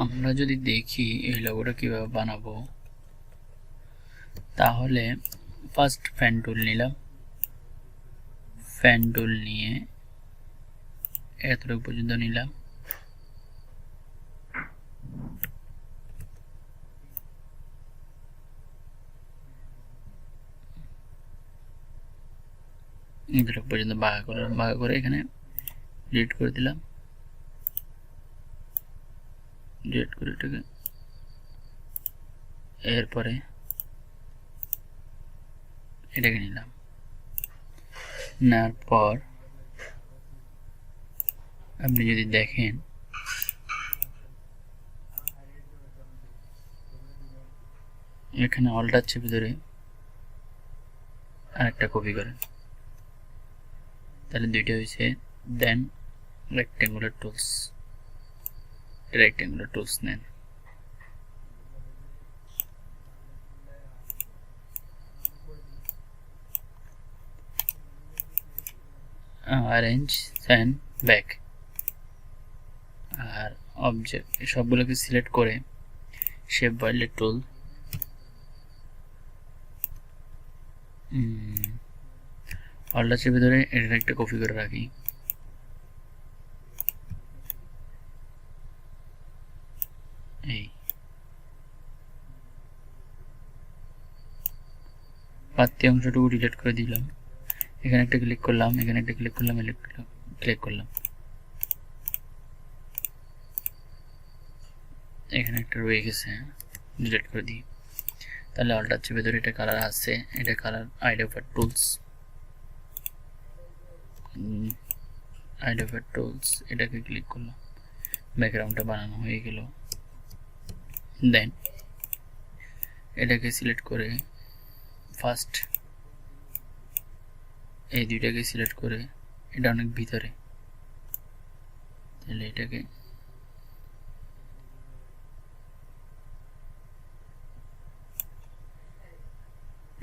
আমরা যদি দেখি এই লোগোটা কিভাবে বানাবো, তাহলে ফার্স্ট ফ্যান টুল নিলাম, ফ্যান টুল নিয়ে এতটুকু পর্যন্ত নিলাম, এতটুকু পর্যন্ত ভাগ করলাম, ভাগ করে এখানে ডিলিট করে দিলাম, ডিলিট করে এটাকে, এরপরে এটাকে নিলাম, নেওয়ার পর আপনি যদি দেখেন এখানে অল্টার চেপে ধরে আরেকটা কপি করেন, তাহলে দুইটা হয়েছে। দেন রেক্টেঙ্গুলার টুলস নেন, অ্যারেঞ্জ অ্যান্ড ব্যাক, আর অবজেক্ট সবগুলোকে সিলেক্ট করে শেপ বাইলের টুল, অল্টার চেপে ধরে এটার একটা কপি করে রাখি, এই বাড়তি অংশটুকু ডিলিট করে দিলাম, এখানে একটা ক্লিক করলাম, এখানে একটা ক্লিক করলাম, ক্লিক করলাম, এখানে একটা রয়ে গেছে, ডিলিট করে দিই। তাহলে অল্টার চেপে ধরে এটা কালার আছে, এটা কালার আইডোবে টুলস, এটাকে ক্লিক করলাম, ব্যাকগ্রাউন্ডটা বানানো হয়ে গেল। দেন এটাকে সিলেক্ট করে ফার্স্ট এই দুইটাকে সিলেক্ট করে, এটা অনেক ভিতরে, তাহলে এটাকে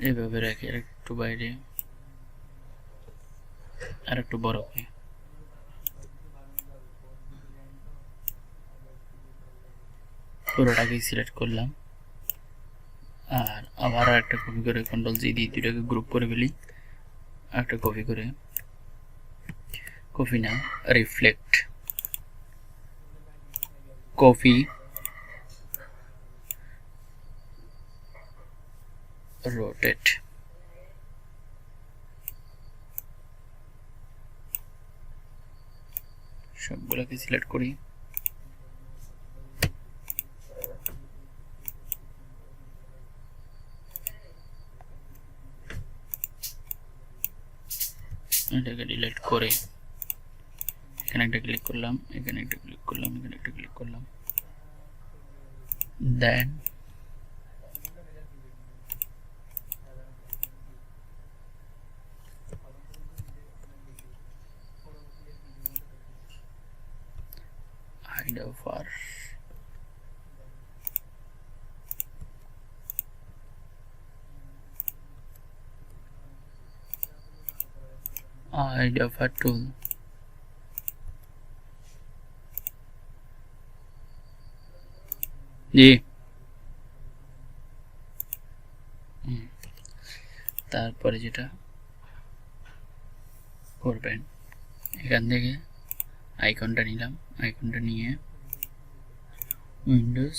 এইভাবে রাখি, আর একটু বাইরে আর একটু বড় করে, পুরোটাকে সিলেক্ট করলাম, আর আবার একটা কপি করে কন্ট্রোল জি দিয়ে দুইটাকে গ্রুপ করে ফেলি, একটা কপি করে, কপি না রিফ্লেক্ট, কপি রোটেট, সবগুলোকে সিলেক্ট করি, এটাকে ডিলিট করে এখানে একটা ক্লিক করলাম, এখানে একটা ক্লিক করলাম, এখানে একটা ক্লিক করলাম, দেন Adobe tool, জি তারপরে যেটা করবেন, এখান থেকে আইকনটা নিলাম, আইকনটা নিয়ে Windows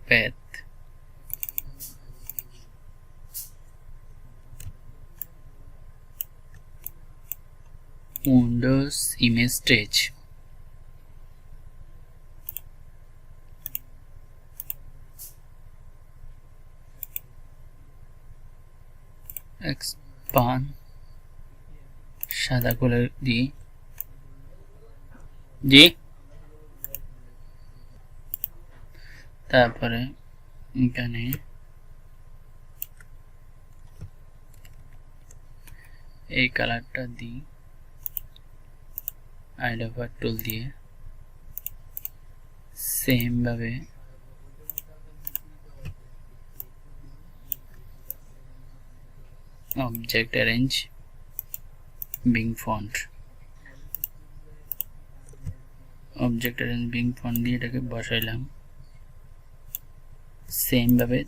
path, Windows image stage, expand সাদা করে দিই, জি তারপরে এখানে এই কালারটা দিই, আইডোবে টুল দিয়ে সেম ভাবে object arrange bring font, object arrange bring font দিয়ে এটাকে বসাইলাম। সেম ভাবে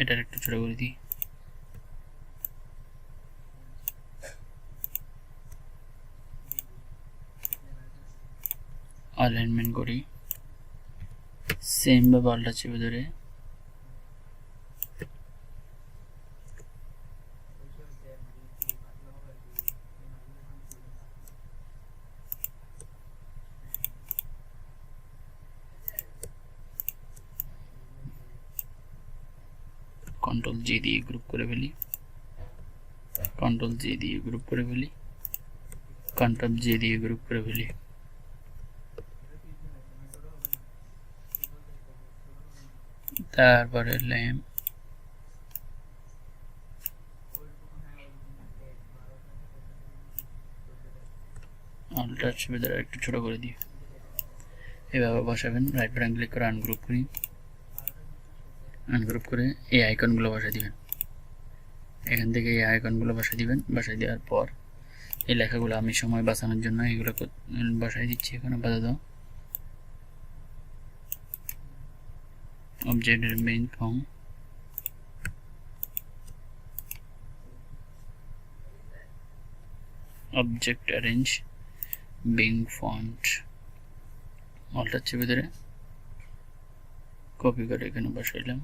এটার একটু ছোট করে দিই, অ্যালাইনমেন্ট করি, সেম ভাবে অল্টা চেপে ধরে কন্ট্রোল জি দিয়ে গ্রুপ করে ফেলি, কন্ট্রোল জি দিয়ে গ্রুপ করে ফেলি, কন্ট্রোল জি দিয়ে গ্রুপ করে ফেলি। তারপরে ল্যাম্প অল্টা চেপে ধরে একটু ছোট করে দিই, এভাবে বসাবেন। রাইট বাটন ক্লিক করে আনগ্রুপ করি, আনগ্রুপ করে এই আইকনগুলো বসাই দিবেন। এখান থেকে এই আইকনগুলো বসাই দিবেন। বসাই দেওয়ার পর এই লেখাগুলো আমি সময় বাঁচানোর জন্য এগুলো বসাই দিচ্ছি এখানে আপাতত। অবজেক্টের main form, object arrange bring front, alt চেপে ধরে কপি করে এখানে বসাইলাম।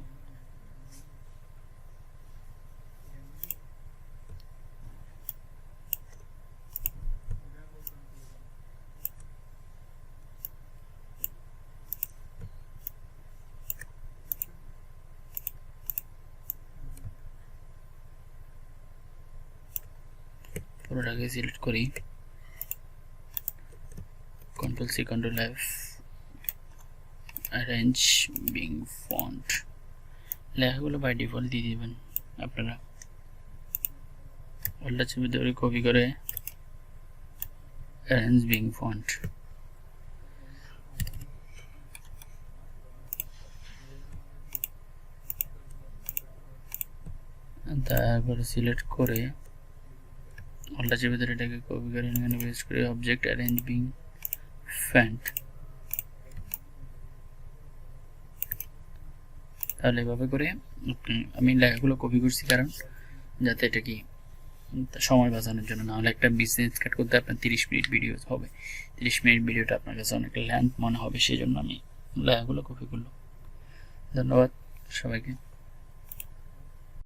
পুরোটাকে সিলেক্ট করি, control C control F, arrange bring front. লেখাগুলো বাই ডিফল্ট দিয়ে দিবেন আপনারা। অল্টা চেপে ধরে কপি করে অ্যারেঞ্জ বিং ফন্ট, তারপরে সিলেক্ট করে অল্টা চেপে ধরে এটাকে কপি করে এখানে পেস্ট করে অবজেক্ট অ্যারেঞ্জ বিং ফন্ট। তাহলে এভাবে করে আমি লেখাগুলো কপি করছি কারণ যাতে এটা কি সময় বাঁচানোর জন্য, না হলে একটা বিজনেস কাট করতে আপনার 30 মিনিট ভিডিও হবে, 30 মিনিট ভিডিওটা আপনার কাছে অনেক লেন্থ মনে হবে, সেই জন্য আমি লেখাগুলো কপি করলাম। ধন্যবাদ সবাইকে।